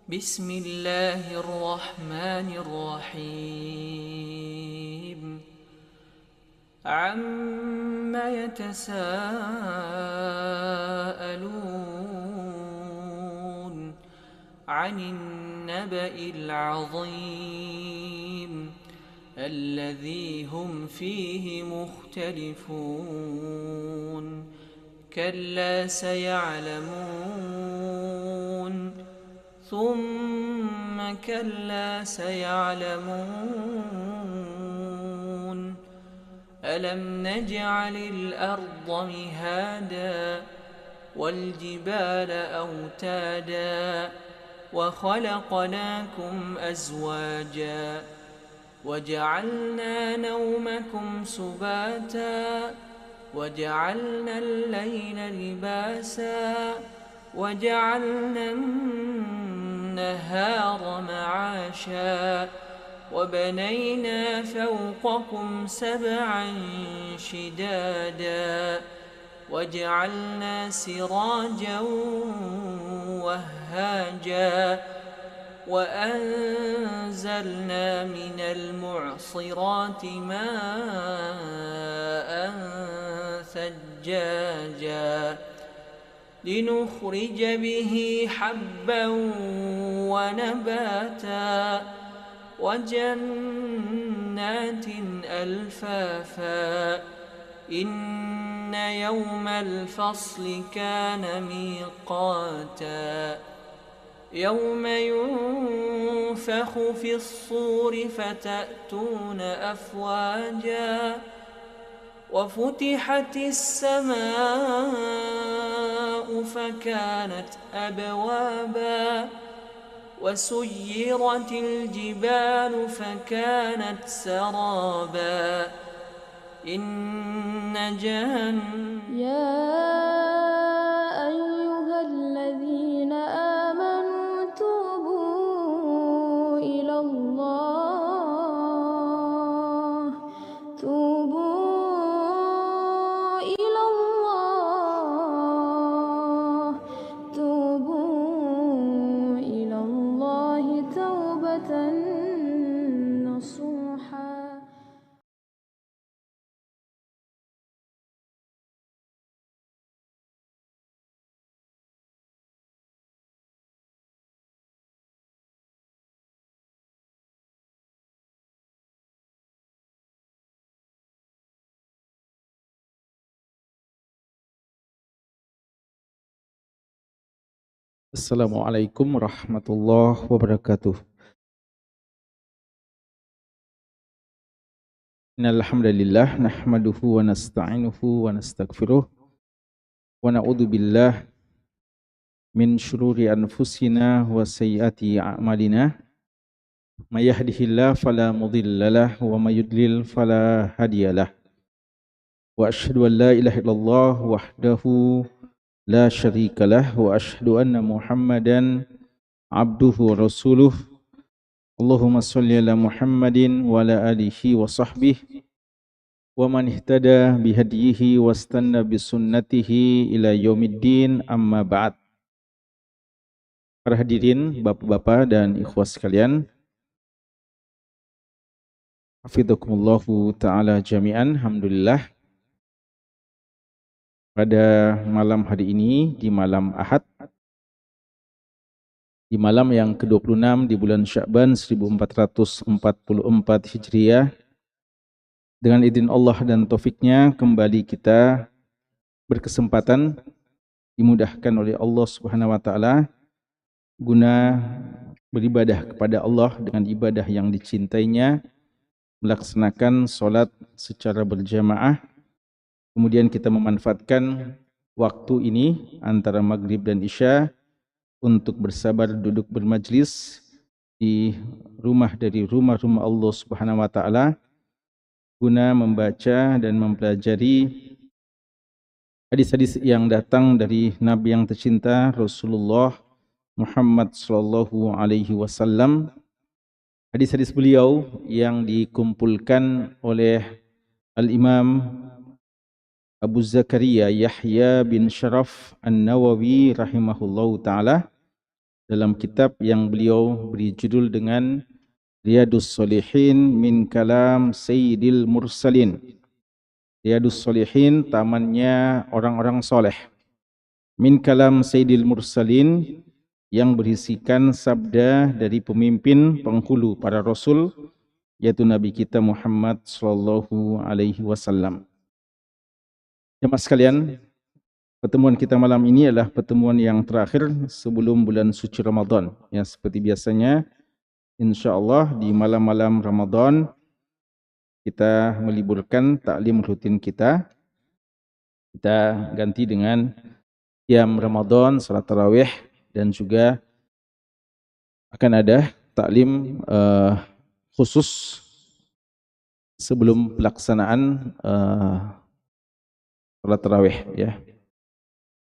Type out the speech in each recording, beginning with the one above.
بسم الله الرحمن الرحيم عم يتساءلون عن النبأ العظيم الذي هم فيه مختلفون كلا سيعلمون ثم كلا سيعلمون ألم نجعل الأرض مهادا والجبال أوتادا وخلقناكم أزواجا وجعلنا نومكم سباتا وجعلنا الليل لباسا وجعلنا النهار معاشا وبنينا فوقكم سبعا شدادا وجعلنا سراجا وهاجا وأنزلنا من المعصرات ماء ثجاجا لنخرج به حبا ونباتا وجنات ألفافا إن يوم الفصل كان ميقاتا يوم ينفخ في الصور فتأتون أفواجا وفتحت السماء فكانت أبوابا وسيرت الجبال فكانت سرابا إن جهنم يا أيها الذين آمنوا توبوا إلى الله توبوا إلى الله توبوا إلى الله توبة نصوحا. Assalamualaikum warahmatullahi wabarakatuh. Innal hamdalillah nahmaduhu wa nasta'inuhu wa nastaghfiruh wa na'udzu billah min syururi anfusina wa sayyiati a'malina. May yahdihillahu fala mudhillalah wa may yudlil fala hadiyalah. Wa asyhadu an la ilaha illallah wahdahu la syarikalah wa asyhadu anna Muhammadan abduhu wa rasuluh. Allahumma sholli ala Muhammadin wa ala alihi wa sahbihi wa man ihtada bihadihi wastanna bisunnatihi ila yaumiddin amma ba'd. Para hadirin, bapak-bapak dan ikhwas sekalian, hafizakumullahu ta'ala jami'an. Alhamdulillah, pada malam hari ini, di malam Ahad, di malam yang ke-26 di bulan Sya'ban 1444 Hijriah, dengan izin Allah dan taufiknya kembali kita berkesempatan dimudahkan oleh Allah Subhanahu wa taala guna beribadah kepada Allah dengan ibadah yang dicintainya, melaksanakan salat secara berjamaah. Kemudian kita memanfaatkan waktu ini antara maghrib dan isya untuk bersabar duduk bermajlis di rumah dari rumah-rumah Allah Subhanahu wa taala guna membaca dan mempelajari hadis-hadis yang datang dari Nabi yang tercinta Rasulullah Muhammad sallallahu alaihi wasallam. Hadis-hadis beliau yang dikumpulkan oleh Al-Imam Abu Zakaria Yahya bin Sharaf An-Nawawi rahimahullahu ta'ala dalam kitab yang beliau beri judul dengan Riyadus Shalihin min kalam Sayyidil Mursalin. Riyadus Shalihin, tamannya orang-orang soleh. Min kalam Sayyidil Mursalin, yang berisikan sabda dari pemimpin penghulu para rasul, yaitu Nabi kita Muhammad sallallahu alaihi wasallam. Jemaah sekalian, pertemuan kita malam ini adalah pertemuan yang terakhir sebelum bulan suci Ramadan. Ya, seperti biasanya, insyaallah di malam-malam Ramadan kita meliburkan taklim rutin kita. Kita ganti dengan qiyam Ramadan, salat tarawih, dan juga akan ada taklim khusus sebelum pelaksanaan salat tarawih, ya,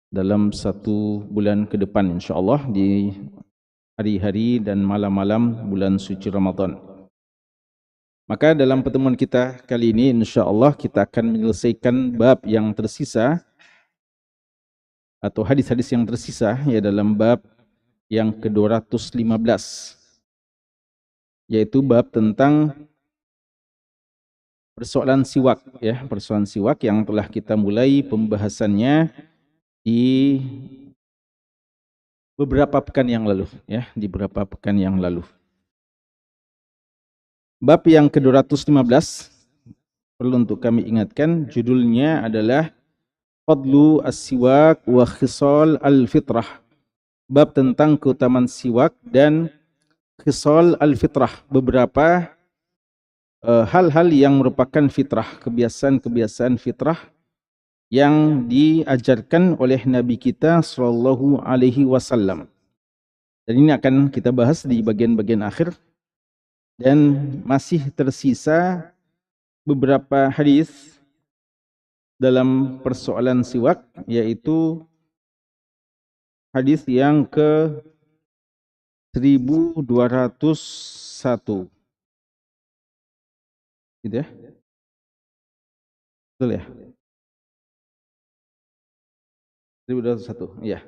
dalam 1 bulan ke depan insyaallah, di hari-hari dan malam-malam bulan suci Ramadan. Maka dalam pertemuan kita kali ini insyaallah kita akan menyelesaikan bab yang tersisa atau hadis-hadis yang tersisa, ya, dalam bab yang ke-215, yaitu bab tentang persoalan siwak, ya, persoalan siwak yang telah kita mulai pembahasannya di beberapa pekan yang lalu, ya, di beberapa pekan yang lalu. Bab yang ke-215 perlu untuk kami ingatkan, judulnya adalah Fadlu as-siwak wa khisal al-fitrah. Bab tentang keutamaan siwak dan khisal al-fitrah, beberapa hal-hal yang merupakan fitrah, kebiasaan-kebiasaan fitrah yang diajarkan oleh Nabi kita sallallahu alaihi wasallam. Dan ini akan kita bahas di bagian-bagian akhir, dan masih tersisa beberapa hadis dalam persoalan siwak, yaitu hadis yang ke 1201. Gitu ya? Betul ya? 1201, iya.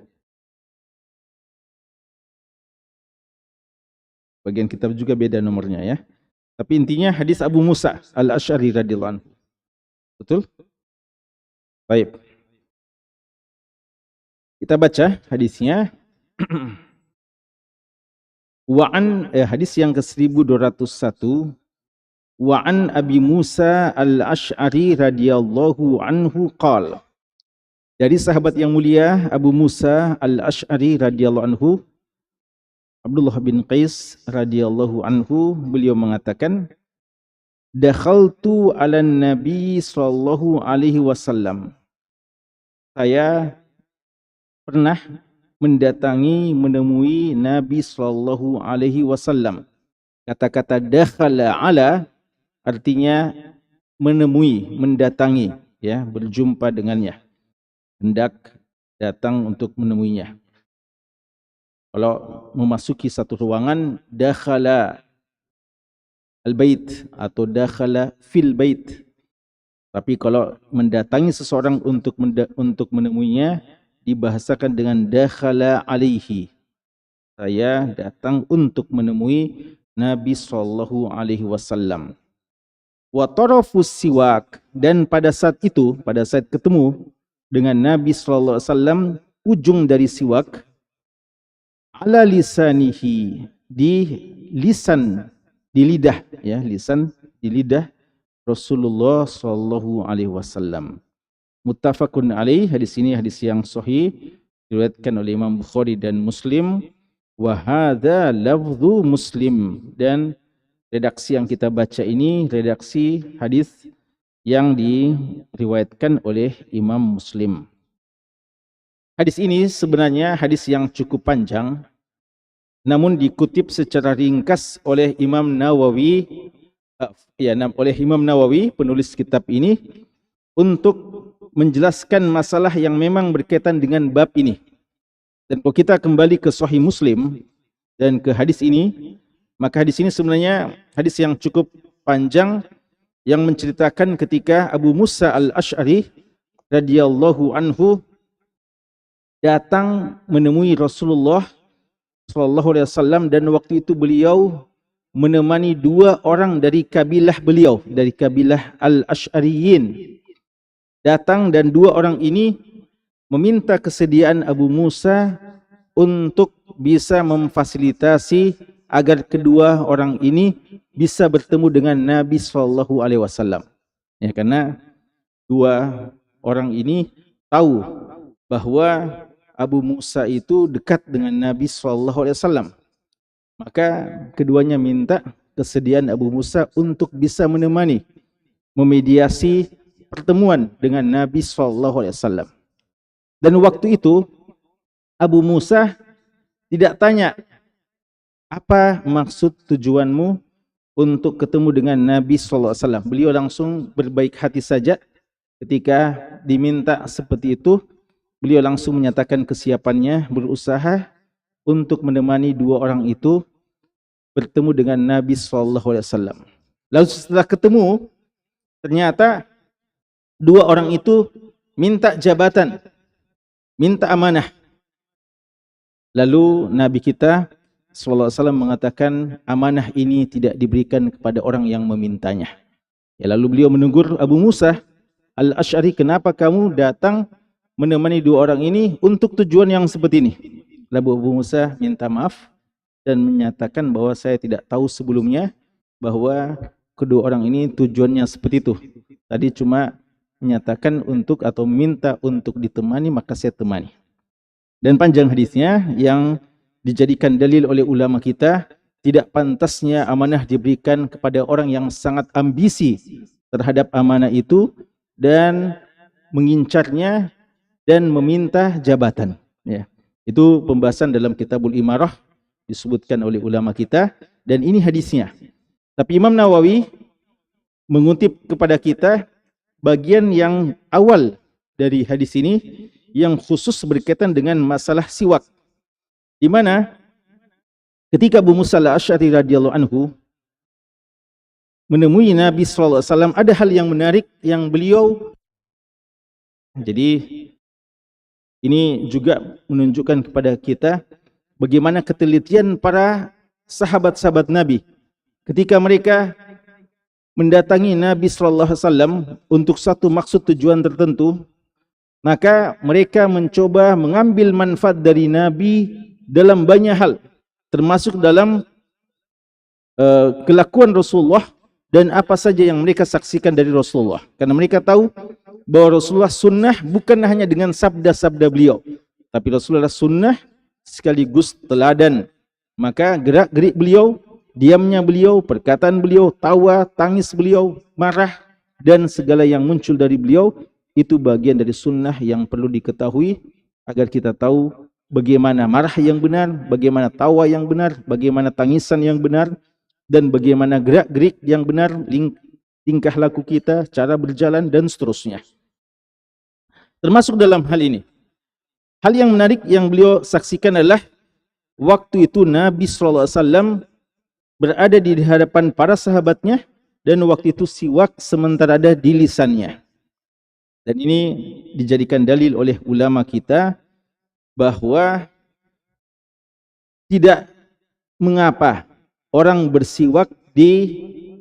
Bagian kitab juga beda nomornya, ya. Tapi intinya hadis Abu Musa al-Asy'ari radhiyallahu anhu. Betul? Baik. Kita baca hadisnya. Hadis yang ke-1201. Wa an Abi Musa al-Asy'ari radhiyallahu anhu qala. Dari sahabat yang mulia Abu Musa al-Asy'ari radhiyallahu anhu, Abdullah bin Qais radhiyallahu anhu, beliau mengatakan, dakhaltu 'alan Nabi sallallahu alaihi wasallam. Saya pernah menemui Nabi sallallahu alaihi wasallam. Kata-kata dakhala 'ala artinya menemui, mendatangi, ya, berjumpa dengannya. Hendak datang untuk menemuinya. Kalau memasuki satu ruangan, dakhala al-bait atau dakhala fil bait. Tapi kalau mendatangi seseorang untuk menemuinya, dibahasakan dengan dakhala alaihi. Saya datang untuk menemui Nabi sallallahu alaihi wasallam. Wa tarafus siwak, dan pada saat itu, pada saat ketemu dengan Nabi sallallahu alaihi wasallam, ujung dari siwak ala lisanihi, di lisan, di lidah, ya, lisan, di lidah Rasulullah sallallahu alaihi wasallam. Muttafaqun alaih, hadis ini hadis yang sahih, diriwayatkan oleh Imam Bukhari dan Muslim. Wa hadza lafdhu Muslim, dan redaksi yang kita baca ini redaksi hadis yang diriwayatkan oleh Imam Muslim. Hadis ini sebenarnya hadis yang cukup panjang, namun dikutip secara ringkas oleh Imam Nawawi, oleh Imam Nawawi, penulis kitab ini, untuk menjelaskan masalah yang memang berkaitan dengan bab ini. Dan kalau kita kembali ke Sahih Muslim dan ke hadis ini, maka hadis ini sebenarnya hadis yang cukup panjang, yang menceritakan ketika Abu Musa al-Asy'ari radhiyallahu anhu datang menemui Rasulullah sallallahu alaihi wasallam, dan waktu itu beliau menemani 2 orang dari kabilah beliau, dari kabilah Al-Asy'ariyin. Datang dan 2 orang ini meminta kesediaan Abu Musa untuk bisa memfasilitasi agar kedua orang ini bisa bertemu dengan Nabi sallallahu alaihi wasallam. Ya, karena 2 orang ini tahu bahwa Abu Musa itu dekat dengan Nabi sallallahu alaihi wasallam. Maka keduanya minta kesediaan Abu Musa untuk bisa menemani, memediasi pertemuan dengan Nabi sallallahu alaihi wasallam. Dan waktu itu Abu Musa tidak tanya, apa maksud tujuanmu untuk ketemu dengan Nabi sallallahu alaihi wasallam. Beliau langsung berbaik hati saja. Ketika diminta seperti itu, beliau langsung menyatakan kesiapannya, berusaha untuk menemani 2 orang itu bertemu dengan Nabi sallallahu alaihi wasallam. Lalu setelah ketemu, ternyata 2 orang itu minta jabatan, minta amanah. Lalu Nabi kita sallallahu alaihi wasallam mengatakan amanah ini tidak diberikan kepada orang yang memintanya. Ya, lalu beliau menegur Abu Musa Al-Asy'ari, kenapa kamu datang menemani 2 orang ini untuk tujuan yang seperti ini? Lalu Abu Musa minta maaf dan menyatakan bahwa saya tidak tahu sebelumnya bahwa kedua orang ini tujuannya seperti itu. Tadi cuma menyatakan untuk atau minta untuk ditemani, maka saya temani. Dan panjang hadisnya yang dijadikan dalil oleh ulama kita, tidak pantasnya amanah diberikan kepada orang yang sangat ambisi terhadap amanah itu dan mengincarnya dan meminta jabatan. Ya. Itu pembahasan dalam Kitabul Imarah disebutkan oleh ulama kita, dan ini hadisnya. Tapi Imam Nawawi mengutip kepada kita bagian yang awal dari hadis ini yang khusus berkaitan dengan masalah siwak, di mana ketika Abu Musa Al-Asy'ari radhiyallahu anhu menemui Nabi sallallahu alaihi wasallam, ada hal yang menarik yang beliau, jadi ini juga menunjukkan kepada kita bagaimana ketelitian para sahabat-sahabat Nabi ketika mereka mendatangi Nabi sallallahu alaihi wasallam untuk satu maksud tujuan tertentu, maka mereka mencoba mengambil manfaat dari Nabi dalam banyak hal, termasuk dalam kelakuan Rasulullah dan apa saja yang mereka saksikan dari Rasulullah. Karena mereka tahu bahwa Rasulullah sunnah bukan hanya dengan sabda-sabda beliau, tapi Rasulullah sunnah sekaligus teladan. Maka gerak-gerik beliau, diamnya beliau, perkataan beliau, tawa, tangis beliau, marah, dan segala yang muncul dari beliau, itu bagian dari sunnah yang perlu diketahui agar kita tahu bagaimana marah yang benar, bagaimana tawa yang benar, bagaimana tangisan yang benar, dan bagaimana gerak-gerik yang benar, tingkah laku kita, cara berjalan, dan seterusnya. Termasuk dalam hal ini, hal yang menarik yang beliau saksikan adalah waktu itu Nabi SAW berada di hadapan para sahabatnya, dan waktu itu siwak sementara ada di lisannya. Dan ini dijadikan dalil oleh ulama kita bahwa tidak mengapa orang bersiwak di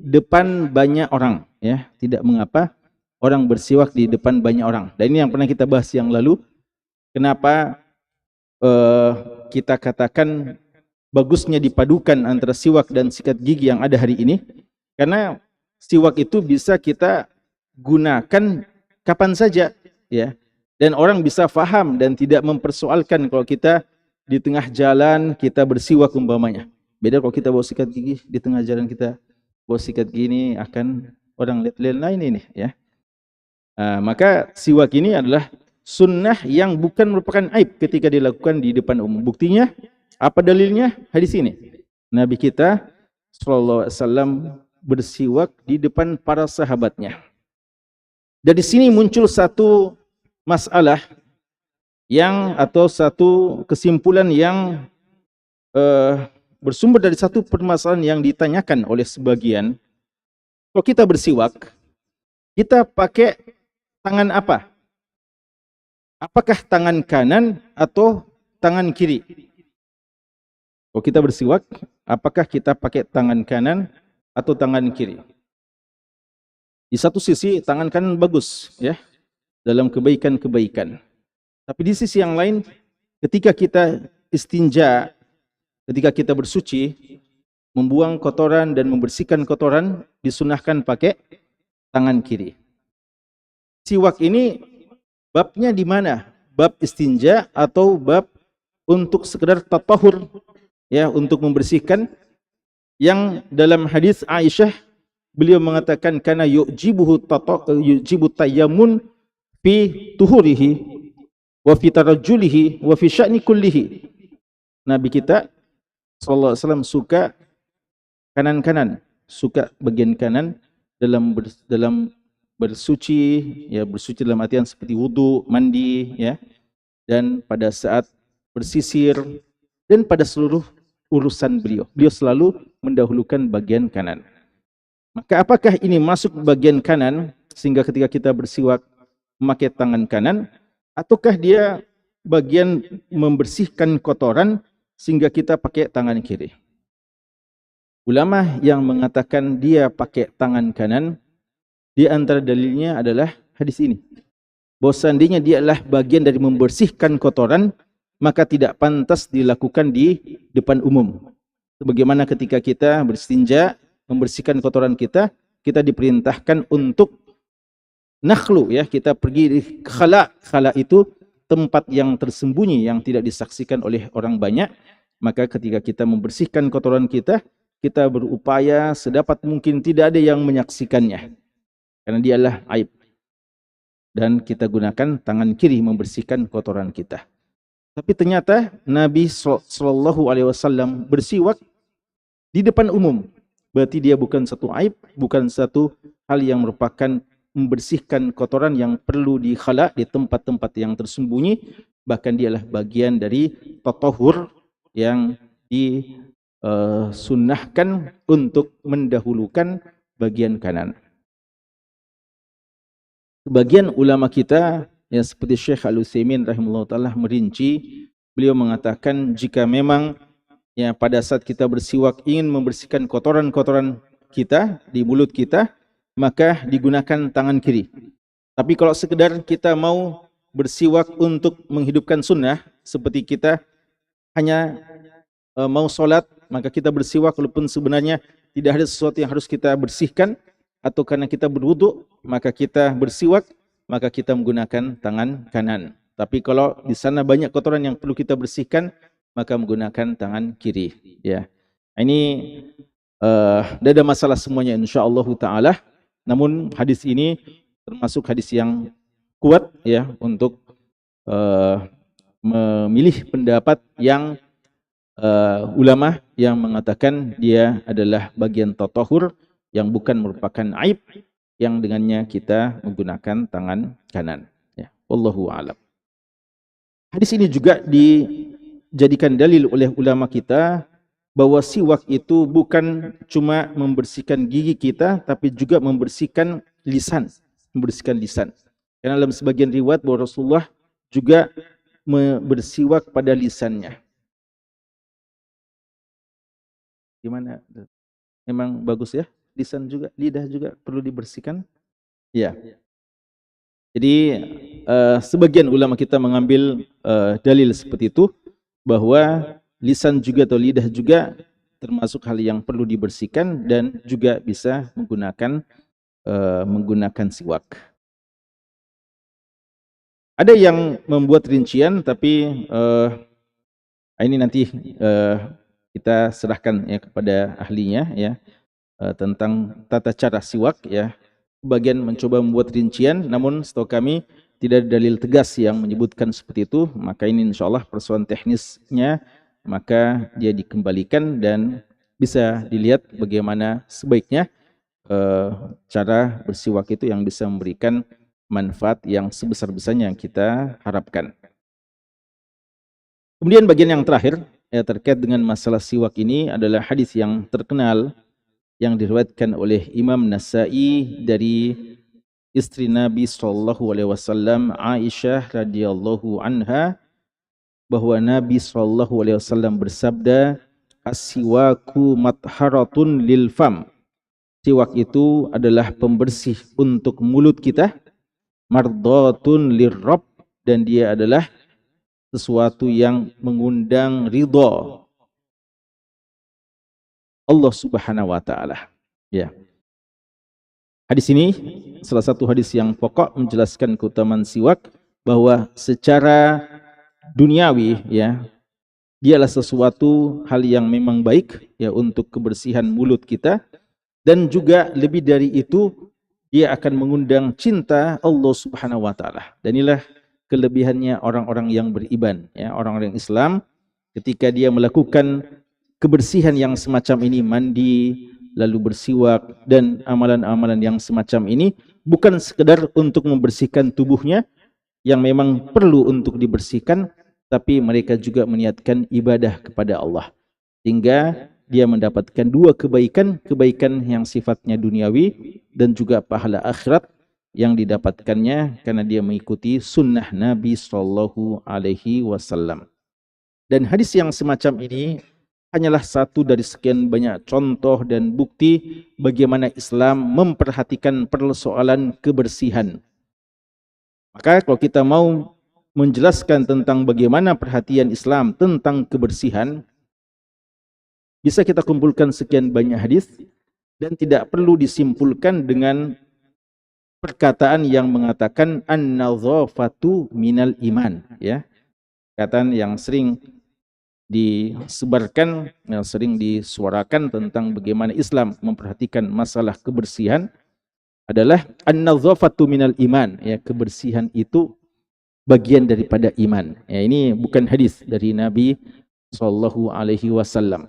depan banyak orang, ya, tidak mengapa orang bersiwak di depan banyak orang. Dan ini yang pernah kita bahas yang lalu. Kenapa kita katakan bagusnya dipadukan antara siwak dan sikat gigi yang ada hari ini? Karena siwak itu bisa kita gunakan kapan saja, ya. Dan orang bisa faham dan tidak mempersoalkan kalau kita di tengah jalan kita bersiwak umpamanya. Beda kalau kita bawa sikat gigi di tengah jalan, kita bawa sikat gigi akan orang lihat lain ini, ya. Maka siwak ini adalah sunnah yang bukan merupakan aib ketika dilakukan di depan umum. Buktinya apa dalilnya? Hadis ini. Nabi kita sallallahu alaihi wasallam bersiwak di depan para sahabatnya. Dari sini muncul satu masalah yang atau satu kesimpulan yang bersumber dari satu permasalahan yang ditanyakan oleh sebagian. Kalau kita bersiwak, kita pakai tangan apa? Apakah tangan kanan atau tangan kiri? Kalau kita bersiwak, apakah kita pakai tangan kanan atau tangan kiri? Di satu sisi tangan kanan bagus ya dalam kebaikan-kebaikan. Tapi di sisi yang lain ketika kita istinja, ketika kita bersuci, membuang kotoran dan membersihkan kotoran disunahkan pakai tangan kiri. Siwak ini babnya di mana? Bab istinja atau bab untuk sekedar tatahur ya, untuk membersihkan? Yang dalam hadis Aisyah beliau mengatakan kana yujibu tayammun fi tuhurihi wa fi tarajjulihi wa fi sya'ni kullihi. Nabi kita sallallahu alaihi wasallam suka kanan-kanan, suka bagian kanan dalam bersuci ya, bersuci dalam artian seperti wudu, mandi ya, dan pada saat bersisir dan pada seluruh urusan beliau selalu mendahulukan bagian kanan. Maka apakah ini masuk bagian kanan sehingga ketika kita bersiwak memakai tangan kanan, ataukah dia bagian membersihkan kotoran sehingga kita pakai tangan kiri? Ulama yang mengatakan dia pakai tangan kanan, di antara dalilnya adalah hadis ini. Bahwa seandainya dia adalah bagian dari membersihkan kotoran, maka tidak pantas dilakukan di depan umum. Sebagaimana ketika kita berstinja, membersihkan kotoran kita diperintahkan untuk nakhlu ya, kita pergi di khala. Khala itu tempat yang tersembunyi yang tidak disaksikan oleh orang banyak. Maka ketika kita membersihkan kotoran kita berupaya sedapat mungkin tidak ada yang menyaksikannya, karena dia adalah aib. Dan kita gunakan tangan kiri membersihkan kotoran kita. Tapi ternyata Nabi sallallahu alaihi wasallam bersiwak di depan umum. Berarti dia bukan satu aib, bukan satu hal yang merupakan membersihkan kotoran yang perlu dikhala di tempat-tempat yang tersembunyi. Bahkan dia adalah bagian dari tatahur yang disunnahkan untuk mendahulukan bagian kanan. Sebagian ulama kita ya seperti Syekh Al-Utsaimin rahimahullah ta'ala merinci, beliau mengatakan jika memang ya pada saat kita bersiwak ingin membersihkan kotoran-kotoran kita di mulut kita, maka digunakan tangan kiri. Tapi kalau sekedar kita mau bersiwak untuk menghidupkan sunnah, seperti kita hanya mau sholat, maka kita bersiwak walaupun sebenarnya tidak ada sesuatu yang harus kita bersihkan, atau karena kita berwudu, maka kita bersiwak, maka kita menggunakan tangan kanan. Tapi kalau di sana banyak kotoran yang perlu kita bersihkan, maka menggunakan tangan kiri. Ya, ini tidak ada masalah semuanya insyaallah taala. Namun hadis ini termasuk hadis yang kuat ya untuk memilih pendapat yang ulama yang mengatakan dia adalah bagian tatahur yang bukan merupakan aib, yang dengannya kita menggunakan tangan kanan. Ya, wallahu a'lam. Hadis ini juga dijadikan dalil oleh ulama kita bahwa siwak itu bukan cuma membersihkan gigi kita, tapi juga membersihkan lisan, Karena dalam sebagian riwayat bahwa Rasulullah juga bersiwak pada lisannya. Gimana? Memang bagus ya? Lisan juga, lidah juga perlu dibersihkan. Ya. Jadi sebagian ulama kita mengambil dalil seperti itu, bahwa lisan juga atau lidah juga termasuk hal yang perlu dibersihkan dan juga bisa menggunakan siwak. Ada yang membuat rincian, tapi ini nanti kita serahkan ya kepada ahlinya ya, tentang tata cara siwak ya. Bagian mencoba membuat rincian, namun setahu kami tidak ada dalil tegas yang menyebutkan seperti itu. Maka ini insyaallah persoalan teknisnya, maka dia dikembalikan dan bisa dilihat bagaimana sebaiknya cara bersiwak itu yang bisa memberikan manfaat yang sebesar-besarnya yang kita harapkan. Kemudian bagian yang terakhir ya, terkait dengan masalah siwak ini adalah hadis yang terkenal yang diriwayatkan oleh Imam Nasa'i dari istri Nabi sallallahu alaihi wasallam Aisyah radhiyallahu anha, bahwa Nabi sallallahu alaihi wasallam bersabda, as-siwaku matharatun lil fam. Siwak itu adalah pembersih untuk mulut kita, mardatun lirrabb, dan dia adalah sesuatu yang mengundang ridha Allah Subhanahu wa taala. Ya. Hadis ini salah satu hadis yang pokok menjelaskan keutamaan siwak, bahwa secara duniawi ya, dialah sesuatu hal yang memang baik ya untuk kebersihan mulut kita, dan juga lebih dari itu dia akan mengundang cinta Allah Subhanahu wa taala. Dan inilah kelebihannya orang-orang yang beriman ya, orang-orang Islam, ketika dia melakukan kebersihan yang semacam ini, mandi, lalu bersiwak dan amalan-amalan yang semacam ini, bukan sekedar untuk membersihkan tubuhnya yang memang perlu untuk dibersihkan, tapi mereka juga meniatkan ibadah kepada Allah, sehingga dia mendapatkan dua kebaikan, kebaikan yang sifatnya duniawi dan juga pahala akhirat yang didapatkannya karena dia mengikuti sunnah Nabi Sallallahu Alaihi Wasallam. Dan hadis yang semacam ini hanyalah satu dari sekian banyak contoh dan bukti bagaimana Islam memperhatikan persoalan kebersihan. Maka kalau kita mau menjelaskan tentang bagaimana perhatian Islam tentang kebersihan, bisa kita kumpulkan sekian banyak hadis dan tidak perlu disimpulkan dengan perkataan yang mengatakan an-nadzafatu minal iman ya. Perkataan yang sering disebarkan, yang sering disuarakan tentang bagaimana Islam memperhatikan masalah kebersihan adalah an-nadzafatu minal iman ya, kebersihan itu bagian daripada iman. Ya, ini bukan hadis dari Nabi sallallahu alaihi wasallam.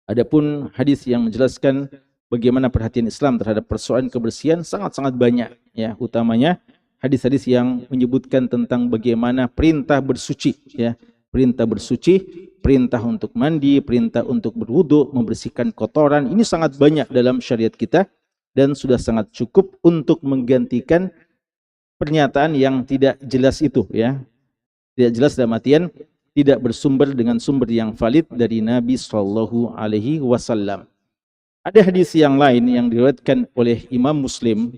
Adapun hadis yang menjelaskan bagaimana perhatian Islam terhadap persoalan kebersihan sangat-sangat banyak ya, utamanya hadis-hadis yang menyebutkan tentang bagaimana perintah bersuci ya, perintah bersuci, perintah untuk mandi, perintah untuk berwudu, membersihkan kotoran. Ini sangat banyak dalam syariat kita dan sudah sangat cukup untuk menggantikan pernyataan yang tidak jelas itu ya. Tidak jelas dalam artian tidak bersumber dengan sumber yang valid dari Nabi Sallallahu Alaihi Wasallam. Ada hadis yang lain yang diriwayatkan oleh Imam Muslim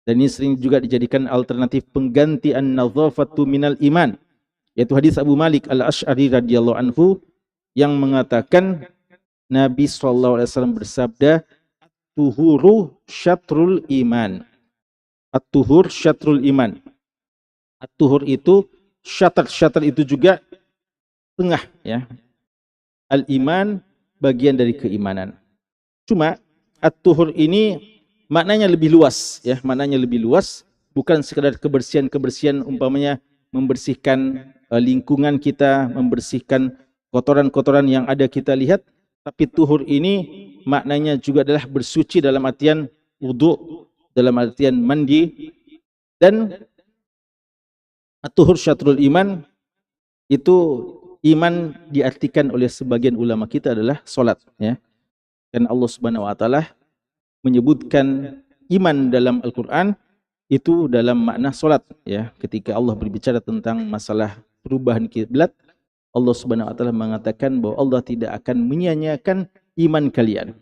dan ini sering juga dijadikan alternatif pengganti an-nadzafatu minal iman, yaitu hadis Abu Malik Al-Asy'ari radhiyallahu anhu yang mengatakan Nabi Sallallahu Alaihi Wasallam bersabda, "Tuhuru syatrul iman." At-tuhur syatrul iman. At-tuhur itu syatr itu juga tengah ya. Al-iman bagian dari keimanan. Cuma at-tuhur ini maknanya lebih luas ya, maknanya lebih luas, bukan sekedar kebersihan-kebersihan umpamanya membersihkan lingkungan kita, membersihkan kotoran-kotoran yang ada kita lihat, tapi tuhur ini maknanya juga adalah bersuci dalam artian wudu, dalam artian mandi. Dan at-tuhur syatrul iman itu iman diartikan oleh sebagian ulama kita adalah salat ya. Dan Allah Subhanahu wa taala menyebutkan iman dalam Al-Qur'an itu dalam makna salat ya. Ketika Allah berbicara tentang masalah perubahan kiblat, Allah Subhanahu wa taala mengatakan bahwa Allah tidak akan menyia-nyiakan iman kalian.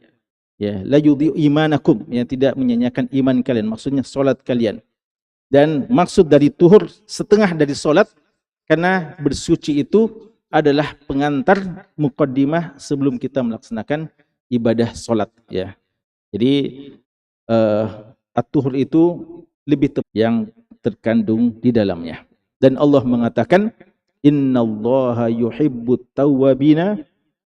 Ya, la yudhi'u imanakum, yang tidak menyia-nyiakan iman kalian, maksudnya salat kalian. Dan maksud dari tuhur setengah dari salat karena bersuci itu adalah pengantar muqaddimah sebelum kita melaksanakan ibadah salat ya. Jadi at-tuhur itu lebih yang terkandung di dalamnya. Dan Allah mengatakan innallaha yuhibbut tawwabina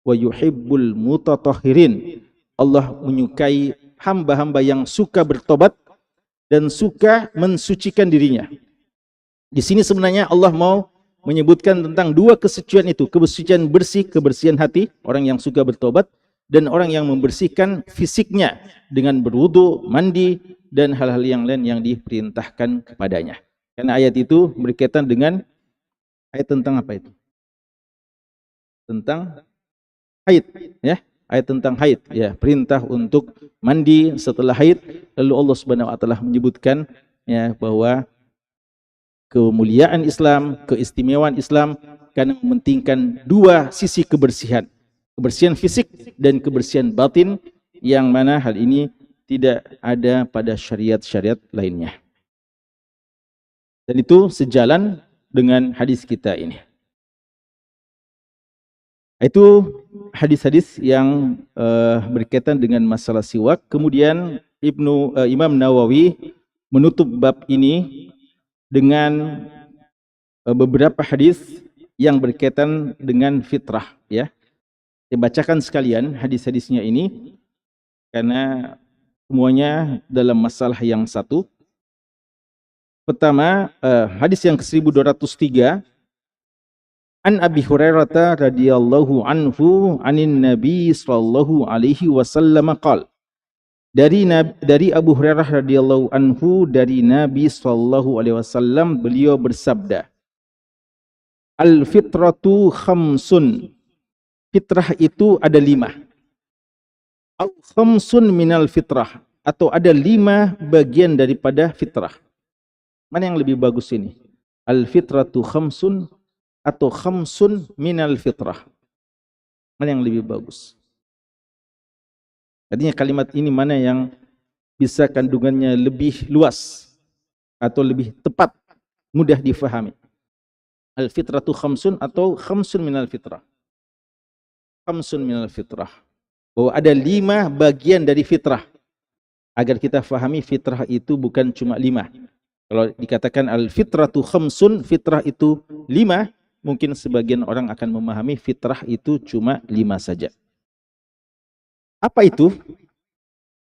wa yuhibbul mutatahhirin. Allah menyukai hamba-hamba yang suka bertobat dan suka mensucikan dirinya. Di sini sebenarnya Allah mau menyebutkan tentang dua kesucian itu, kesucian bersih, kebersihan hati, orang yang suka bertobat, dan orang yang membersihkan fisiknya dengan berwudu, mandi, dan hal-hal yang lain yang diperintahkan kepadanya. Karena ayat itu berkaitan dengan ayat tentang apa itu? Tentang haid, ya. Ayat tentang haid, ya, perintah untuk mandi setelah haid. Lalu Allah Subhanahu wa taala menyebutkan ya bahwa kemuliaan Islam, keistimewaan Islam karena mementingkan dua sisi kebersihan, kebersihan fisik dan kebersihan batin, yang mana hal ini tidak ada pada syariat-syariat lainnya. Dan itu sejalan dengan hadis kita ini. Itu hadis-hadis yang berkaitan dengan masalah siwak. Kemudian Imam Nawawi menutup bab ini dengan beberapa hadis yang berkaitan dengan fitrah, ya. Saya bacakan sekalian hadis-hadisnya ini karena semuanya dalam masalah yang satu. Pertama, hadis yang ke-1203, An Abi Hurairah radhiyallahu anhu anin Nabi sallallahu alaihi wasallam qala, dari Abu Hurairah radhiyallahu anhu dari Nabi sallallahu alaihi wasallam, beliau bersabda, al fitratu khamsun, fitrah itu ada 5. Au khamsun minal fitrah, atau ada 5 bagian daripada fitrah. Mana yang lebih bagus ini? Al fitratu khamsun atau khamsun minal fitrah? Mana yang lebih bagus? Artinya kalimat ini mana yang bisa kandungannya lebih luas atau lebih tepat, mudah difahami? Al fitratu khamsun atau khamsun minal fitrah? Khamsun minal fitrah. Bahwa ada 5 bagian dari fitrah. Agar kita fahami fitrah itu bukan cuma 5. Kalau dikatakan al-fitratu khamsun, fitrah itu 5, mungkin sebagian orang akan memahami fitrah itu cuma 5 saja. Apa itu?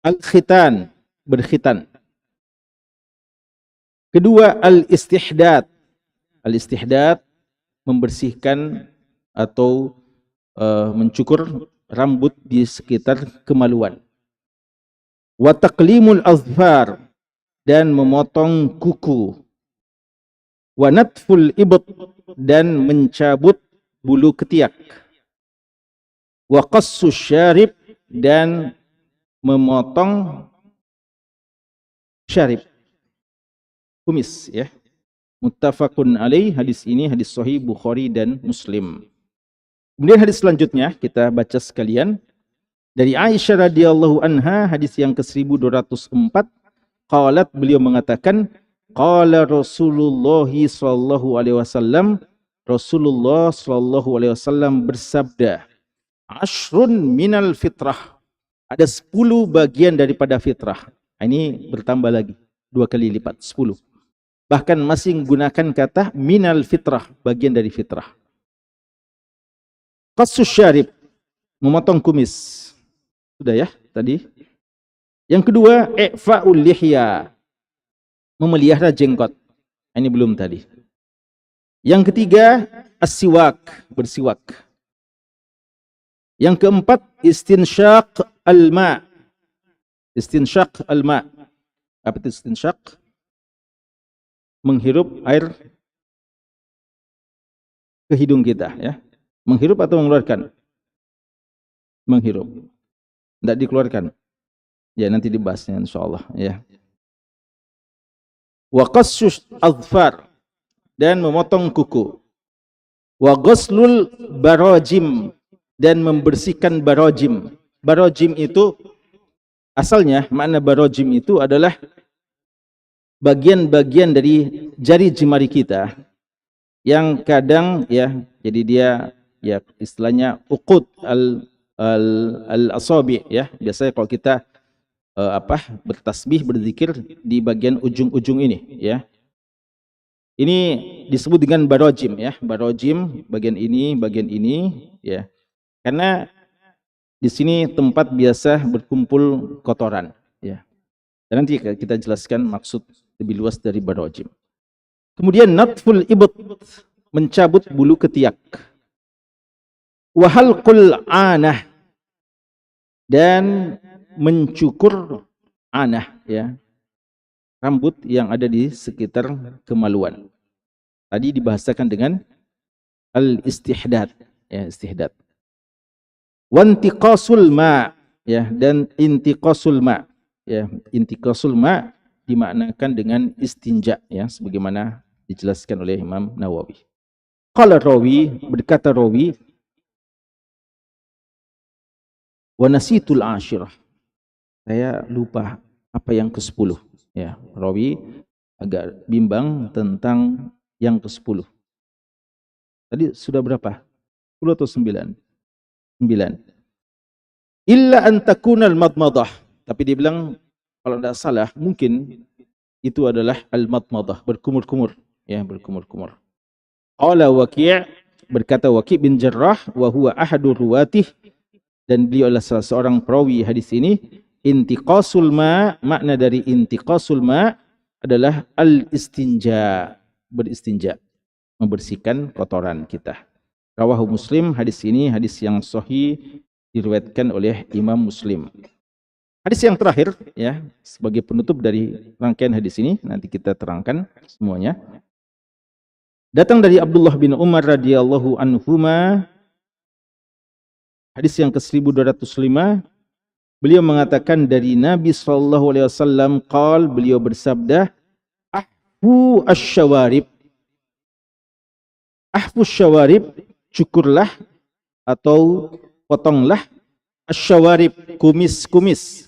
Al-khitan, berkhitan. Kedua, al-istihdad. Al-istihdad, membersihkan atau mencukur rambut di sekitar kemaluan. Wa taqlimul azfar, dan memotong kuku. Wa natful ibt, dan mencabut bulu ketiak. Wa qassus syarib, dan memotong syarib, kumis, ya. Muttafaqun alaih, hadis ini hadis sahih Bukhari dan Muslim. Kemudian hadis selanjutnya kita baca sekalian dari Aisyah radhiyallahu anha, hadis yang ke-1204. Qalat, beliau mengatakan, qala Rasulullah sallallahu alaihi wasallam, Rasulullah sallallahu alaihi wasallam bersabda, ashrun minal fitrah, ada 10 bagian daripada fitrah. Ini bertambah lagi 2 kali lipat, 10. Bahkan masih menggunakan kata minal fitrah, bagian dari fitrah. Qassus syarib, memotong kumis. Sudah ya tadi. Yang kedua, i'fa'ul lihya, memelihara jenggot. Ini belum tadi. Yang ketiga, as-siwak, bersiwak. Yang keempat, istinsyaq al-ma. Istinsyaq al-ma. Apa itu istinsyaq? Menghirup air ke hidung kita, ya. Menghirup atau mengeluarkan? Menghirup. Tidak dikeluarkan. Ya, nanti dibahasnya insyaallah, ya. Wa qassus azfar, dan memotong kuku. Wa ghuslul barajim, dan membersihkan barajim. Barajim itu asalnya, makna barajim itu adalah bagian-bagian dari jari jemari kita yang kadang, ya, jadi dia, ya, istilahnya uqud al-asabi, ya. Biasanya kalau kita bertasbih, berzikir di bagian ujung-ujung ini, ya. Ini disebut dengan barajim, ya. Barajim, bagian ini, ya. Karena di sini tempat biasa berkumpul kotoran, ya. Dan nanti kita jelaskan maksud lebih luas dari barajim. Kemudian natful ibt, mencabut bulu ketiak. Wa halqul anah, dan mencukur anah, ya, rambut yang ada di sekitar kemaluan. Tadi dibahasakan dengan al-istihdad, ya, istihdad. Wantiqasul ma, ya, dan intiqasul ma, ya. Intiqasul ma dimaknakan dengan istinja, ya, sebagaimana dijelaskan oleh Imam Nawawi. Qala rawi, berkata rawi, Wa nasitul ashirah. Saya lupa apa yang ke-10. Ya, rawi agak bimbang tentang yang ke-10. Tadi sudah berapa? 10 atau 9? 9. Illa an takunal madmadah. Tapi dia bilang kalau tidak salah mungkin itu adalah al-madmadah, berkumur-kumur, ya, berkumur-kumur. Qala Waqi', berkata Waqi' bin Jarrah, wa huwa ahadur ruwatih, dan beliau adalah salah seorang perawi hadis ini. Intiqasul ma, makna dari intiqasul ma adalah al-istinja, beristinja, membersihkan kotoran kita. Rawahu Muslim, hadis ini hadis yang sahih, diriwayatkan oleh Imam Muslim. Hadis yang terakhir, ya, sebagai penutup dari rangkaian hadis ini, nanti kita terangkan semuanya. Datang dari Abdullah bin Umar radhiyallahu anhuma, hadis yang ke-1205, beliau mengatakan dari Nabi sallallahu alaihi wasallam, qal, beliau bersabda, ahfu asy-syawarib. Ahfu asy-syawarib, cukurlah atau potonglah asy-syawarib, kumis-kumis.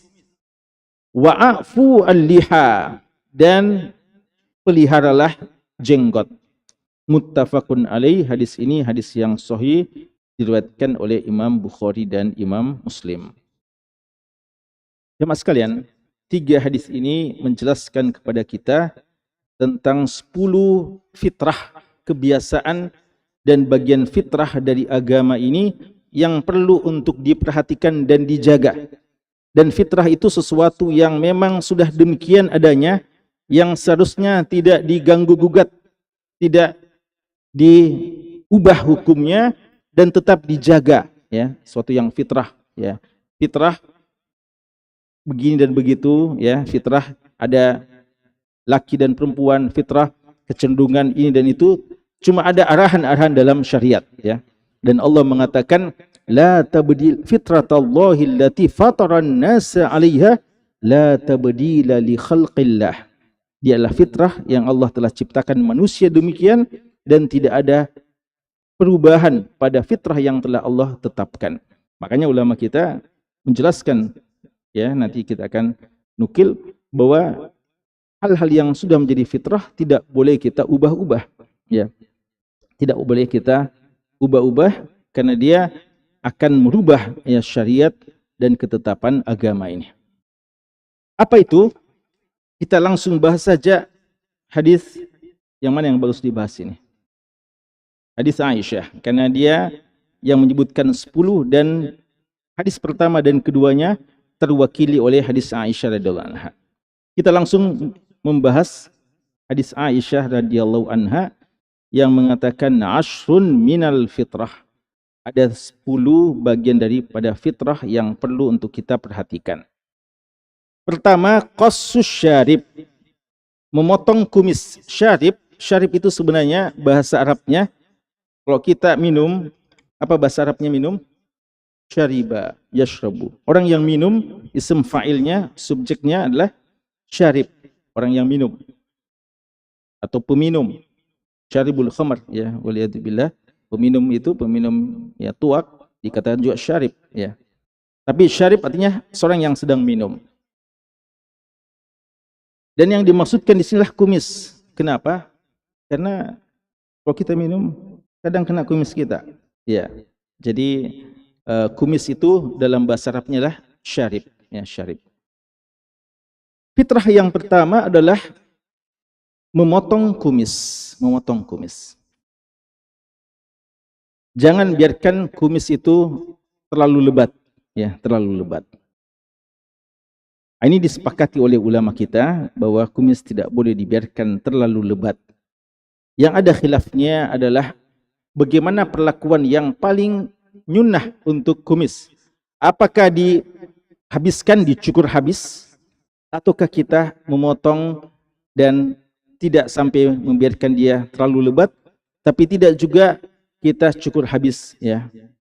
Wa'afu al-liha, dan peliharalah jenggot. Muttafaqun alaih, hadis ini hadis yang sahih, diriwayatkan oleh Imam Bukhari dan Imam Muslim. Jemaah sekalian, 3 hadis ini menjelaskan kepada kita tentang 10 fitrah, kebiasaan dan bagian fitrah dari agama ini yang perlu untuk diperhatikan dan dijaga. Dan fitrah itu sesuatu yang memang sudah demikian adanya, yang seharusnya tidak diganggu-gugat, tidak diubah hukumnya, dan tetap dijaga, ya, suatu yang fitrah, ya. Fitrah begini dan begitu, ya, fitrah ada laki dan perempuan, fitrah kecenderungan ini dan itu, cuma ada arahan-arahan dalam syariat, ya. Dan Allah mengatakan, la tabdil fitratallahi allati fataran nasa 'alaiha la tabdila li khalqillah. Dia adalah fitrah yang Allah telah ciptakan manusia demikian, dan tidak ada perubahan pada fitrah yang telah Allah tetapkan. Makanya ulama kita menjelaskan, ya, nanti kita akan nukil bahwa hal-hal yang sudah menjadi fitrah tidak boleh kita ubah-ubah, ya. Tidak boleh kita ubah-ubah karena dia akan merubah, ya, syariat dan ketetapan agama ini. Apa itu? Kita langsung bahas saja hadis yang mana yang bagus dibahas ini. Hadis Aisyah, karena dia yang menyebutkan 10 dan hadis pertama dan keduanya terwakili oleh hadis Aisyah radhiyallahu anha. Kita langsung membahas hadis Aisyah radhiyallahu anha yang mengatakan ashrun minal fitrah. Ada 10 bagian daripada fitrah yang perlu untuk kita perhatikan. Pertama, qassus syarib, memotong kumis. Syarib itu sebenarnya bahasa Arabnya, kalau kita minum, apa bahasa Arabnya minum? Syariba, yashrabu. Orang yang minum, isim fa'ilnya, subjeknya adalah syarib, orang yang minum atau peminum. Syaribul khamar, ya, waliyadzubillah. Peminum itu, peminum, ya, tuak, dikatakan juga syarib, ya. Tapi syarib artinya seorang yang sedang minum. Dan yang dimaksudkan di sinilah kumis. Kenapa? Karena kalau kita minum, kadang kena kumis kita. Ya. Jadi kumis itu dalam bahasa Arabnya adalah syarib, ya, syarib. Fitrah yang pertama adalah memotong kumis, memotong kumis. Jangan biarkan kumis itu terlalu lebat, ya, terlalu lebat. Ini disepakati oleh ulama kita bahwa kumis tidak boleh dibiarkan terlalu lebat. Yang ada khilafnya adalah bagaimana perlakuan yang paling nyunnah untuk kumis. Apakah dihabiskan, dicukur habis, ataukah kita memotong dan tidak sampai membiarkan dia terlalu lebat, tapi tidak juga kita cukur habis, ya,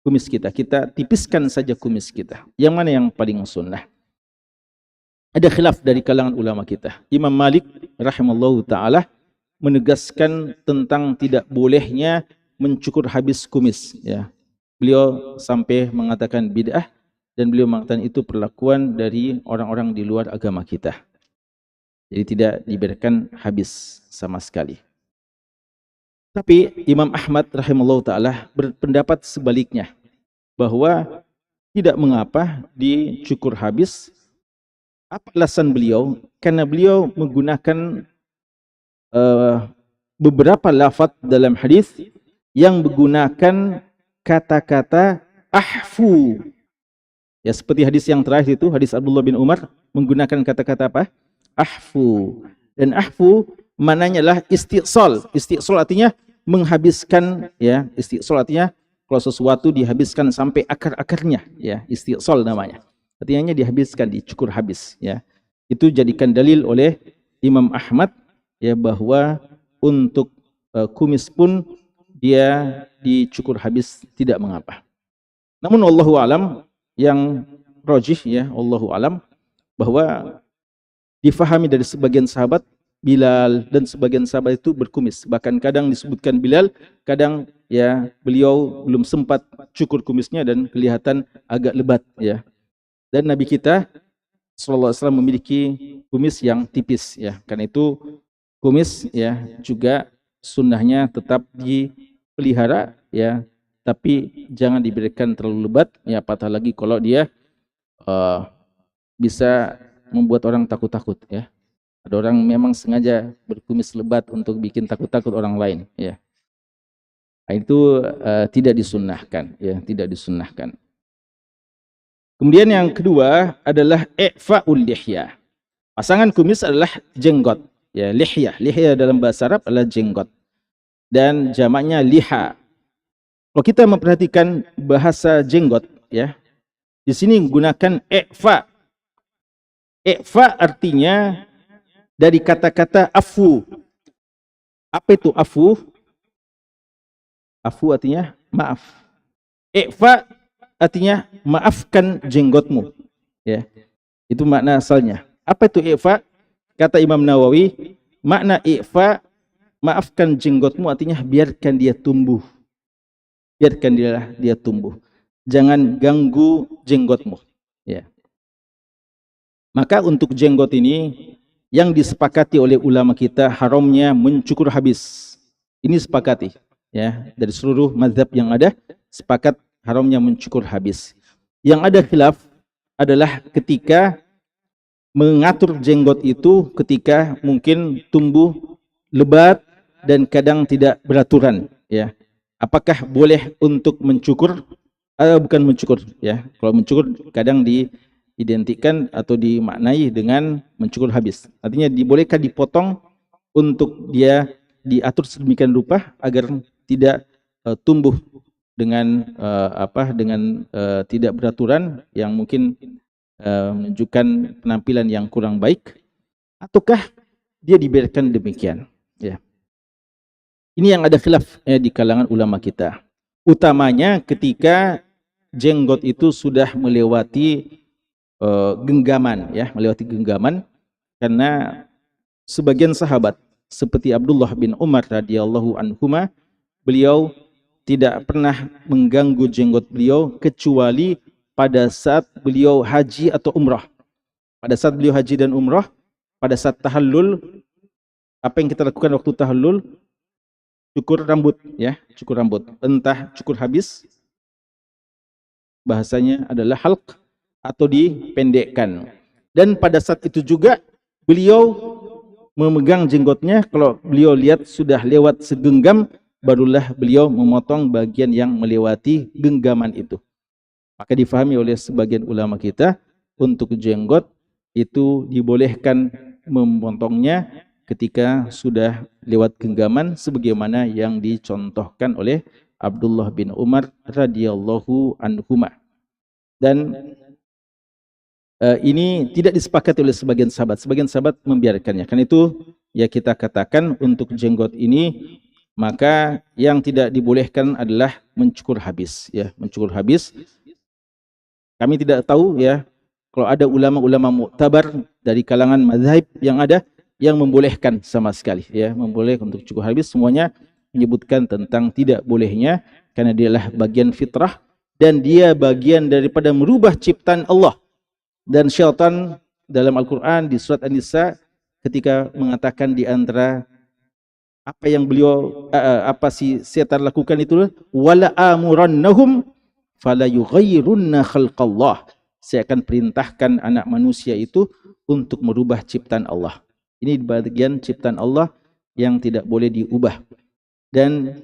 kumis kita. Kita tipiskan saja kumis kita. Yang mana yang paling sunnah? Ada khilaf dari kalangan ulama kita. Imam Malik rahimallahu ta'ala menegaskan tentang tidak bolehnya mencukur habis kumis, ya. Beliau sampai mengatakan bid'ah dan beliau mengatakan itu perlakuan dari orang-orang di luar agama kita. Jadi tidak dibiarkan habis sama sekali. Tapi Imam Ahmad rahimahullah ta'ala berpendapat sebaliknya, bahwa tidak mengapa dicukur habis. Apa alasan beliau? Karena beliau menggunakan beberapa lafaz dalam hadis yang menggunakan kata-kata ahfu. Ya, seperti hadis yang terakhir itu, hadis Abdullah bin Umar menggunakan kata-kata apa? Ahfu. Dan ahfu maknanya adalah istiqsal. Istiqsal artinya menghabiskan, ya. Istiqsal artinya kalau sesuatu dihabiskan sampai akar-akarnya, ya. Istiqsal namanya. Artinya dihabiskan, dicukur habis, ya. Itu jadikan dalil oleh Imam Ahmad, ya, bahwa untuk kumis pun dia dicukur habis tidak mengapa. Namun wallahu alam, yang rajih, ya, wallahu alam, bahwa difahami dari sebagian sahabat, Bilal dan sebagian sahabat itu berkumis. Bahkan kadang disebutkan Bilal, kadang ya beliau belum sempat cukur kumisnya dan kelihatan agak lebat, ya. Dan Nabi kita sallallahu alaihi wasallam memiliki kumis yang tipis, ya. Karena itu kumis, ya, juga sunnahnya tetap dipelihara, ya, tapi jangan diberikan terlalu lebat, ya, apatah lagi kalau dia bisa membuat orang takut-takut, ya. Ada orang memang sengaja berkumis lebat untuk bikin takut-takut orang lain, ya. Nah, itu tidak disunnahkan, ya, tidak disunnahkan. Kemudian yang kedua adalah i'fa'ul lihya. Pasangan kumis adalah jenggot, ya, lihya. Lihya dalam bahasa Arab adalah jenggot. Dan jamaknya liha. Kalau kita memperhatikan bahasa jenggot, ya, di sini menggunakan i'fa. I'fa artinya dari kata-kata afu. Apa itu afu? Afu artinya maaf. I'fa artinya maafkan jenggotmu, ya. Itu makna asalnya. Apa itu i'fa? Kata Imam Nawawi, makna i'fa, maafkan jenggotmu artinya biarkan dia tumbuh. Biarkan dia tumbuh. Jangan ganggu jenggotmu, ya. Maka untuk jenggot ini yang disepakati oleh ulama kita haramnya mencukur habis. Ini sepakati, ya, dari seluruh mazhab yang ada sepakat haramnya mencukur habis. Yang ada khilaf adalah ketika mengatur jenggot itu, ketika mungkin tumbuh lebat dan kadang tidak beraturan, ya. Apakah boleh untuk mencukur? Bukan mencukur, ya. Kalau mencukur kadang diidentikan atau dimaknai dengan mencukur habis. Artinya dibolehkan dipotong untuk dia diatur sedemikian rupa agar tidak tumbuh dengan tidak beraturan yang mungkin menunjukkan penampilan yang kurang baik, ataukah dia dibiarkan demikian, ya. Ini yang ada khilaf, ya, di kalangan ulama kita. Utamanya ketika jenggot itu sudah melewati genggaman, ya, melewati genggaman, karena sebagian sahabat seperti Abdullah bin Umar radhiyallahu anhuma, beliau tidak pernah mengganggu jenggot beliau kecuali pada saat beliau haji atau umrah. Pada saat beliau haji dan umrah, pada saat tahallul, apa yang kita lakukan waktu tahallul? Cukur rambut, ya, cukur rambut. Entah cukur habis, bahasanya adalah halq, atau dipendekkan. Dan pada saat itu juga beliau memegang jenggotnya, kalau beliau lihat sudah lewat segenggam, barulah beliau memotong bagian yang melewati genggaman itu. Maka difahami oleh sebagian ulama kita, untuk jenggot itu dibolehkan memotongnya ketika sudah lewat genggaman, sebagaimana yang dicontohkan oleh Abdullah bin Umar radhiyallahu anhuma. Dan ini tidak disepakati oleh sebagian sahabat. Sebagian sahabat membiarkannya. Karena itu, ya, kita katakan untuk jenggot ini, maka yang tidak dibolehkan adalah mencukur habis, ya, mencukur habis. Kami tidak tahu, ya, kalau ada ulama-ulama mu'tabar dari kalangan mazhab yang ada yang membolehkan sama sekali, ya, membolehkan untuk cukur habis. Semuanya menyebutkan tentang tidak bolehnya, karena dia adalah bagian fitrah dan dia bagian daripada merubah ciptaan Allah. Dan syaitan dalam Al-Quran di surat An-Nisa ketika mengatakan di antara apa yang beliau apa si setan lakukan itu, wala amurannahum fala yughayyirunna khalqallah, saya akan perintahkan anak manusia itu untuk merubah ciptaan Allah. Ini bagian ciptaan Allah yang tidak boleh diubah. Dan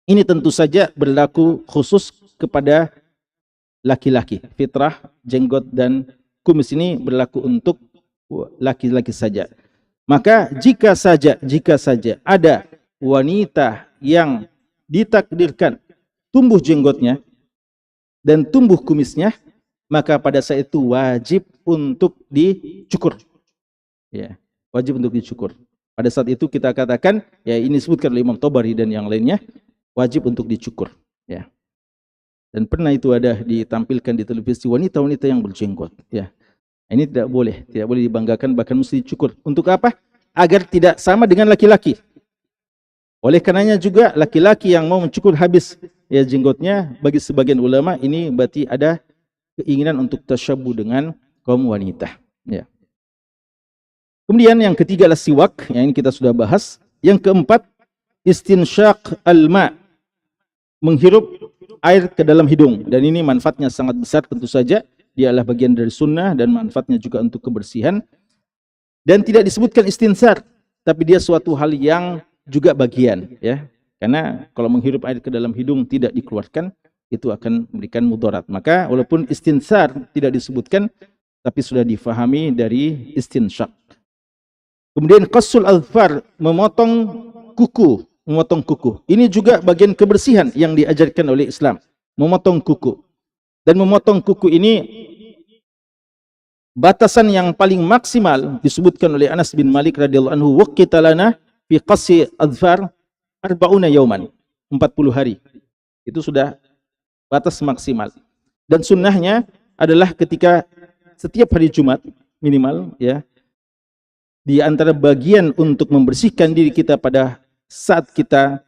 ini tentu saja berlaku khusus kepada laki-laki. Fitrah, jenggot dan kumis ini berlaku untuk laki-laki saja. Maka jika saja ada wanita yang ditakdirkan tumbuh jenggotnya dan tumbuh kumisnya, maka pada saat itu wajib untuk dicukur. Ya, wajib untuk dicukur. Pada saat itu kita katakan, ya ini disebutkan oleh Imam Tabari dan yang lainnya, wajib untuk dicukur. Ya. Dan pernah itu ada ditampilkan di televisi wanita-wanita yang berjenggot. Ya. Ini tidak boleh dibanggakan, bahkan mesti dicukur. Untuk apa? Agar tidak sama dengan laki-laki. Oleh karenanya juga laki-laki yang mau mencukur habis ya jenggotnya, bagi sebagian ulama ini berarti ada keinginan untuk tasyabbuh dengan kaum wanita. Ya. Kemudian yang ketiga adalah siwak, yang ini kita sudah bahas. Yang keempat, istinsyaq al-ma, menghirup air ke dalam hidung. Dan ini manfaatnya sangat besar tentu saja. Dia adalah bagian dari sunnah dan manfaatnya juga untuk kebersihan. Dan tidak disebutkan istinsar, tapi dia suatu hal yang juga bagian. Ya. Karena kalau menghirup air ke dalam hidung tidak dikeluarkan, itu akan memberikan mudarat. Maka walaupun istinsar tidak disebutkan, tapi sudah difahami dari istinsyaq. Kemudian qassul azfar, memotong kuku. Ini juga bagian kebersihan yang diajarkan oleh Islam. Memotong kuku. Dan memotong kuku ini batasan yang paling maksimal disebutkan oleh Anas bin Malik radhiyallahu anhu, waqita lana fi qassi azfar 40 yauman, 40 hari. Itu sudah batas maksimal. Dan sunnahnya adalah ketika setiap hari Jumat minimal ya, di antara bagian untuk membersihkan diri kita pada saat kita